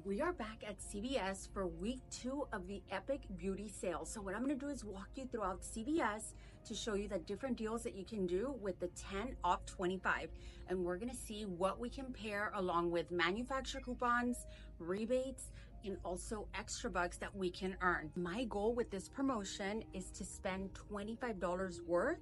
We are back at CVS for week 2 of the Epic Beauty Sale. So what I'm going to do is walk you throughout CVS to show you the different deals that you can do with the 10 off 25. And we're going to see what we can pair along with manufacturer coupons, rebates, and also extra bucks that we can earn. My goal with this promotion is to spend $25 worth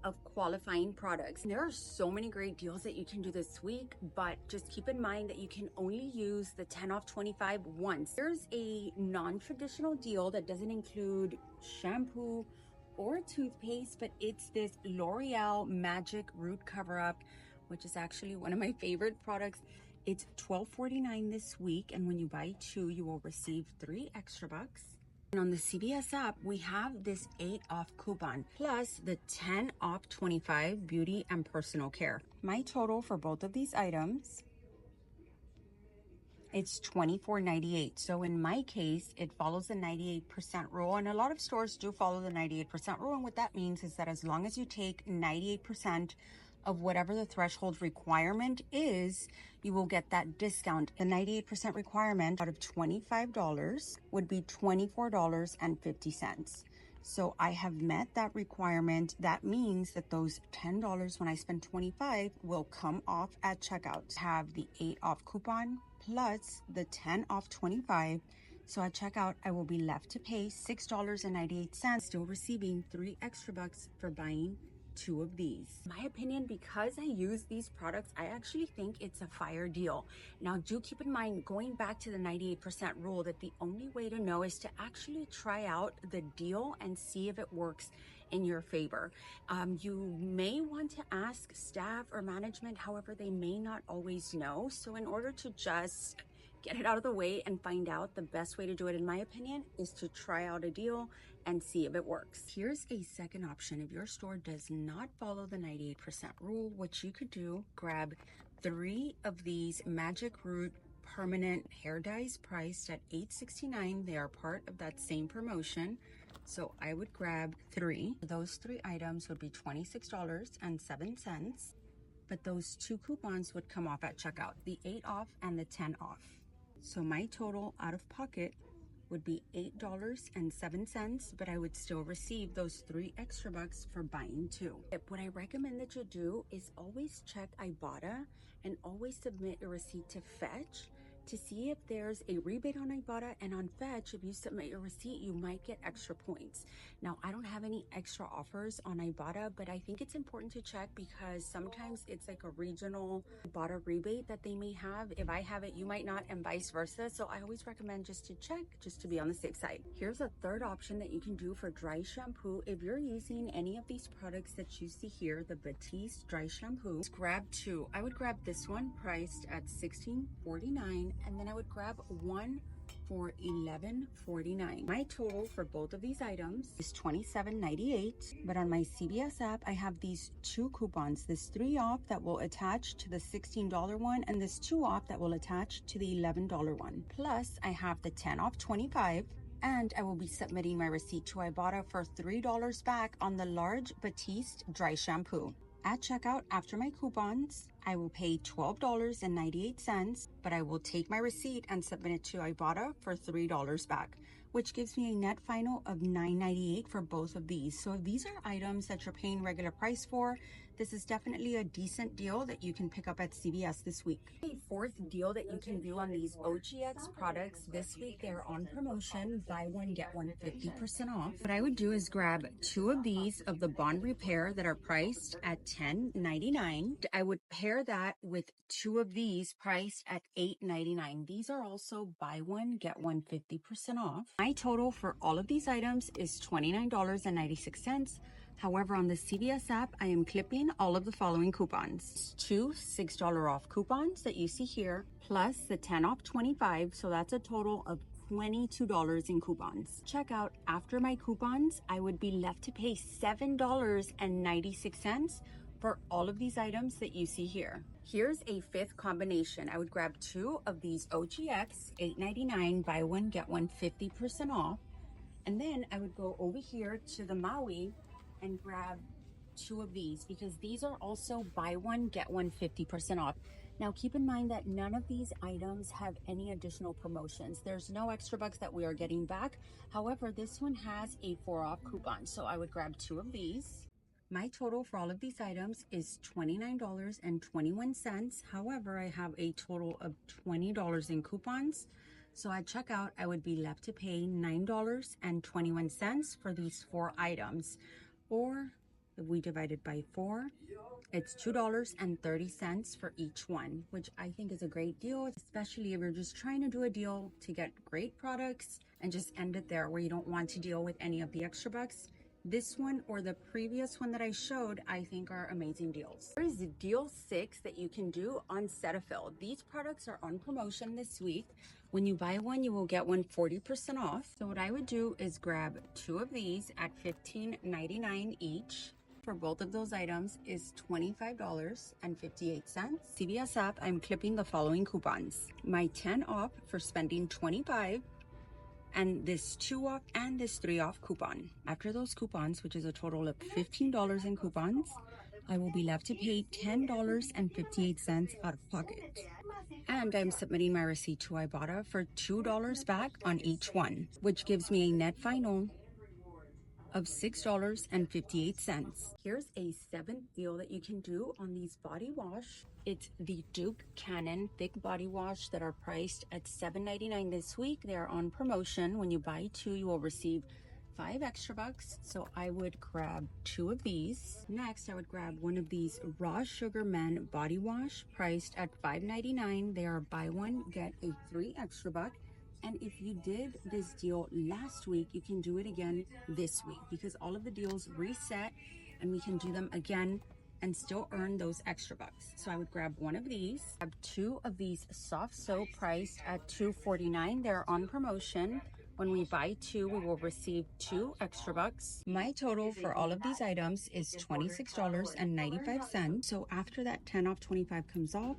of qualifying products. There are so many great deals that you can do this week, but just keep in mind that you can only use the 10 off 25 once. There's a non-traditional deal that doesn't include shampoo or toothpaste, but it's this L'Oreal Magic Root Cover Up, which is actually one of my favorite products. It's $12.49 this week, and when you buy 2, you will receive 3 extra bucks. And on the CVS app, we have this 8 off coupon, plus the 10 off 25 beauty and personal care. My total for both of these items, it's $24.98. So in my case, it follows the 98% rule. And a lot of stores do follow the 98% rule. And what that means is that as long as you take 98% of whatever the threshold requirement is, you will get that discount. The 98% requirement out of $25 would be $24.50. So I have met that requirement. That means that those $10 when I spend $25 will come off at checkout. Have the 8 off coupon plus the 10 off 25. So at checkout, I will be left to pay $6.98, still receiving 3 extra bucks for buying 2 of these. My opinion, because I use these products, I actually think it's a fire deal. Now, do keep in mind, going back to the 98% rule, that the only way to know is to actually try out the deal and see if it works in your favor. You may want to ask staff or management, however, they may not always know. So in order to just get it out of the way and find out, the best way to do it, in my opinion, is to try out a deal and see if it works. Here's a second option. If your store does not follow the 98% rule, what you could do, grab 3 of these Magic Root permanent hair dyes priced at $8.69. They are part of that same promotion. So I would grab 3. Those 3 items would be $26.07. But those 2 coupons would come off at checkout, the 8 off and the 10 off. So my total out of pocket would be $8.07, but I would still receive those 3 extra bucks for buying 2. What I recommend that you do is always check Ibotta and always submit your receipt to Fetch to see if there's a rebate on Ibotta, and on Fetch, if you submit your receipt, you might get extra points. Now, I don't have any extra offers on Ibotta, but I think it's important to check because sometimes it's like a regional Ibotta rebate that they may have. If I have it, you might not, and vice versa. So I always recommend just to check, just to be on the safe side. Here's a third option that you can do for dry shampoo. If you're using any of these products that you see here, the Batiste dry shampoo, grab 2. I would grab this one priced at $16.49. And then I would grab 1 for $11.49. My total for both of these items is $27.98. But on my CVS app, I have these 2 coupons, this 3 off that will attach to the $16 one, and this 2 off that will attach to the $11 one. Plus, I have the 10 off 25. And I will be submitting my receipt to Ibotta for $3 back on the large Batiste dry shampoo. At checkout, after my coupons, I will pay $12.98, but I will take my receipt and submit it to Ibotta for $3 back, which gives me a net final of $9.98 for both of these. So if these are items that you're paying regular price for, this is definitely a decent deal that you can pick up at CVS this week. A fourth deal that you can do on these OGX products this week, they're on promotion, buy one, get one 50% off. What I would do is grab 2 of these of the Bond Repair that are priced at $10.99. I would pair that with 2 of these priced at $8.99. These are also buy one, get one 50% off. My total for all of these items is $29.96. However, on the CVS app, I am clipping all of the following coupons. 2 $6 off coupons that you see here, plus the 10 off 25. So that's a total of $22 in coupons. Checkout, after my coupons, I would be left to pay $7.96 for all of these items that you see here. Here's a 5th combination. I would grab 2 of these OGX, $8.99, buy one, get one 50% off. And then I would go over here to the Maui and grab 2 of these because these are also buy one, get one 50% off. Now keep in mind that none of these items have any additional promotions. There's no ExtraBucks that we are getting back. However, this one has a 4 off coupon, so I would grab 2 of these. My total for all of these items is $29.21. However, I have a total of $20 in coupons. So at checkout, I would be left to pay $9.21 for these 4 items. Or if we divide it by 4, it's $2.30 for each one, which I think is a great deal, especially if you're just trying to do a deal to get great products and just end it there where you don't want to deal with any of the ExtraBucks. This one or the previous one that I showed, I think are amazing deals. There is deal 6 that you can do on Cetaphil. These products are on promotion this week. When you buy one, you will get one 40% off. So what I would do is grab 2 of these at $15.99 each. For both of those items is $25.58. CVS app, I'm clipping the following coupons. My 10 off for spending $25, and this 2 off and this 3 off coupon. After those coupons, which is a total of $15 in coupons, I will be left to pay $10.58 out of pocket. And I'm submitting my receipt to Ibotta for $2 back on each one, which gives me a net final of $6.58. Here's a 7th deal that you can do on these body wash. It's the Duke Cannon Thick Body Wash that are priced at $7.99 this week. They are on promotion. When you buy 2, you will receive 5 ExtraBucks. So I would grab 2 of these. Next, I would grab one of these Raw Sugar Men Body Wash priced at $5.99. They are buy one, get a 3 ExtraBuck. And if you did this deal last week, you can do it again this week because all of the deals reset and we can do them again and still earn those ExtraBucks. So I would grab 1 of these. Grab 2 of these soft soap priced at $2.49. They're on promotion. When we buy 2, we will receive 2 ExtraBucks. My total for all of these items is $26.95. So after that 10 off 25 comes off,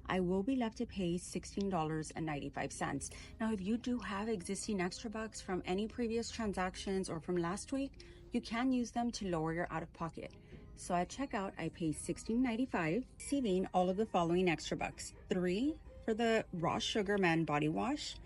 I will be left to pay $16.95. Now, if you do have existing ExtraBucks from any previous transactions or from last week, you can use them to lower your out-of-pocket. So at checkout, I pay $16.95, receiving all of the following ExtraBucks: 3 for the Raw Sugar Man Body Wash,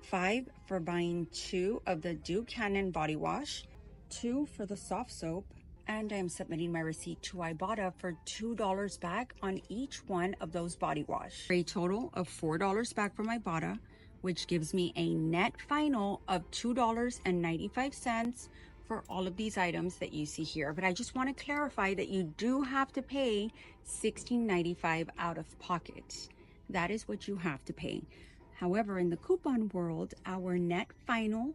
5 for buying 2 of the Duke Cannon Body Wash, 2 for the soft soap, and I am submitting my receipt to Ibotta for $2 back on each one of those body wash. For a total of $4 back from Ibotta, which gives me a net final of $2.95 for all of these items that you see here. But I just want to clarify that you do have to pay $16.95 out of pocket. That is what you have to pay. However, in the coupon world, our net final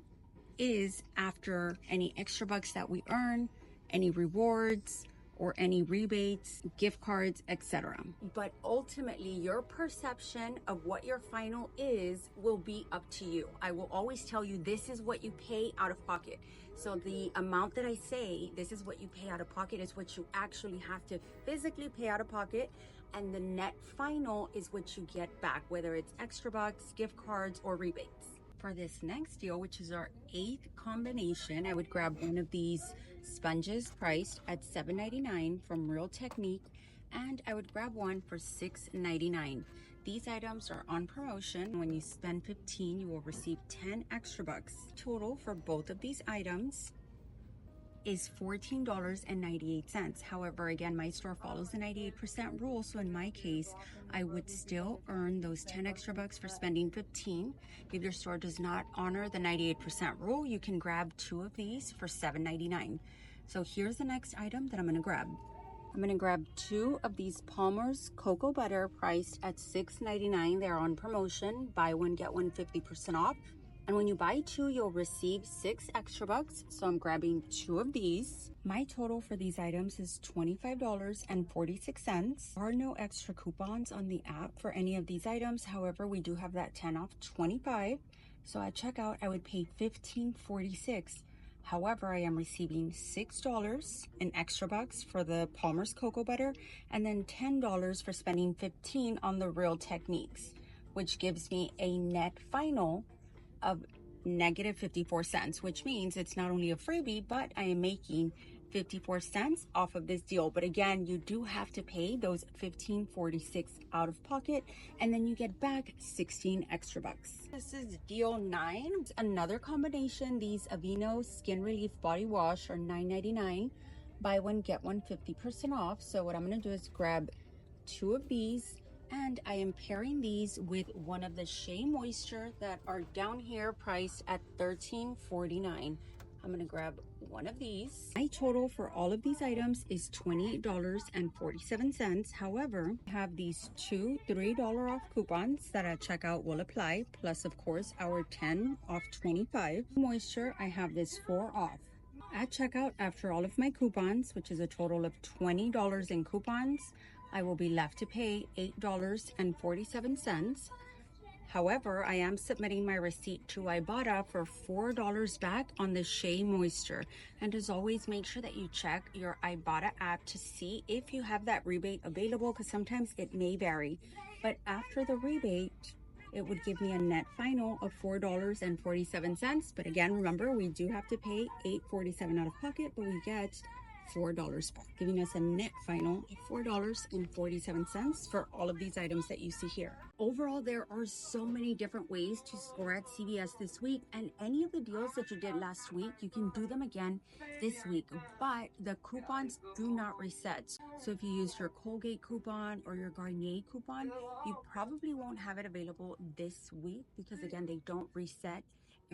is after any ExtraBucks that we earn, any rewards or any rebates, gift cards, etc. But ultimately, your perception of what your final is will be up to you. I will always tell you this is what you pay out of pocket. So the amount that I say, this is what you pay out of pocket, is what you actually have to physically pay out of pocket. And the net final is what you get back, whether it's ExtraBucks, gift cards, or rebates. For this next deal, which is our 8th combination, I would grab one of these sponges priced at $7.99 from Real Technique, and I would grab one for $6.99. These items are on promotion. When you spend $15, you will receive 10 ExtraBucks. Total for both of these items is $14.98. However, again, my store follows the 98% rule, so in my case, I would still earn those 10 ExtraBucks for spending $15. If your store does not honor the 98% rule, you can grab 2 of these for $7.99. So here's the next item that I'm going to grab. I'm going to grab 2 of these Palmer's Cocoa Butter priced at $6.99. They're on promotion. Buy one, get one 50% off. And when you buy 2, you'll receive 6 ExtraBucks. So I'm grabbing 2 of these. My total for these items is $25.46. There are no extra coupons on the app for any of these items. However, we do have that 10 off 25. So at checkout, I would pay $15.46. However, I am receiving $6 in ExtraBucks for the Palmer's Cocoa Butter and then $10 for spending $15 on the Real Techniques, which gives me a net final of negative 54 cents, which means it's not only a freebie, but I am making 54 cents off of this deal. But again, you do have to pay those $15.46 out of pocket, and then you get back 16 extra bucks. This is deal 9. Another combination. These Aveeno Skin Relief Body Wash are $9.99. Buy one, get one 50% off. So what I'm going to do is grab 2 of these, and I am pairing these with one of the Shea Moisture that are down here priced at $13.49. I'm gonna grab one of these. My total for all of these items is $28.47. However, I have these 2 $3 off coupons that at checkout will apply, plus of course our 10 off 25. Moisture, I have this 4 off. At checkout, after all of my coupons, which is a total of $20 in coupons, I will be left to pay $8.47. However, I am submitting my receipt to Ibotta for $4 back on the Shea Moisture. And as always, make sure that you check your Ibotta app to see if you have that rebate available, because sometimes it may vary. But after the rebate, it would give me a net final of $4.47. But again, remember, we do have to pay $8.47 out of pocket, but we get $4 back, giving us a net final of $4.47 for all of these items that you see here. Overall, there are so many different ways to score at CVS this week, and any of the deals that you did last week, you can do them again this week, but the coupons do not reset. So if you use your Colgate coupon or your Garnier coupon, you probably won't have it available this week because again, they don't reset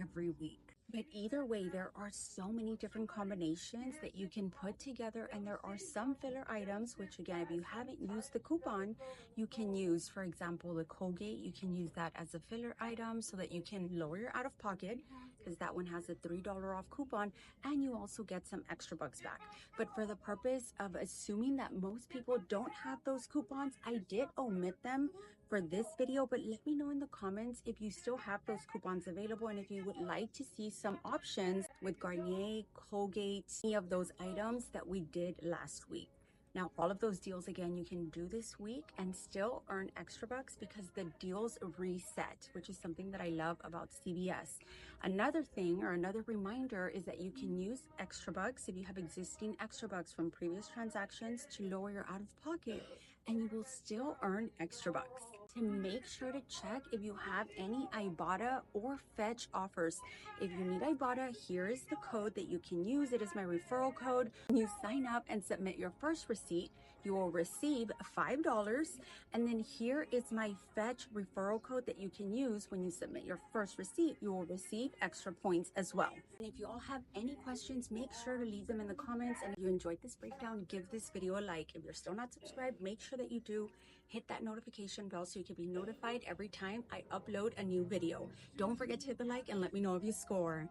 every week. But either way, there are so many different combinations that you can put together, and there are some filler items, which again, if you haven't used the coupon, you can use, for example, the Colgate, you can use that as a filler item so that you can lower your out of pocket, because that one has a $3 off coupon, and you also get some extra bucks back. But for the purpose of assuming that most people don't have those coupons, I did omit them for this video, but let me know in the comments if you still have those coupons available and if you would like to see some options with Garnier, Colgate, any of those items that we did last week. Now, all of those deals, again, you can do this week and still earn extra bucks because the deals reset, which is something that I love about CVS. Another thing or another reminder is that you can use extra bucks if you have existing extra bucks from previous transactions to lower your out of pocket, and you will still earn extra bucks. To make sure to check if you have any Ibotta or Fetch offers. If you need Ibotta, here is the code that you can use. It is my referral code. When you sign up and submit your first receipt, you will receive $5. And then here is my Fetch referral code that you can use. When you submit your first receipt, you will receive extra points as well. And if you all have any questions, make sure to leave them in the comments. And if you enjoyed this breakdown, give this video a like. If you're still not subscribed, make sure that you do. Hit that notification bell so you can be notified every time I upload a new video. Don't forget to hit the like and let me know if you score.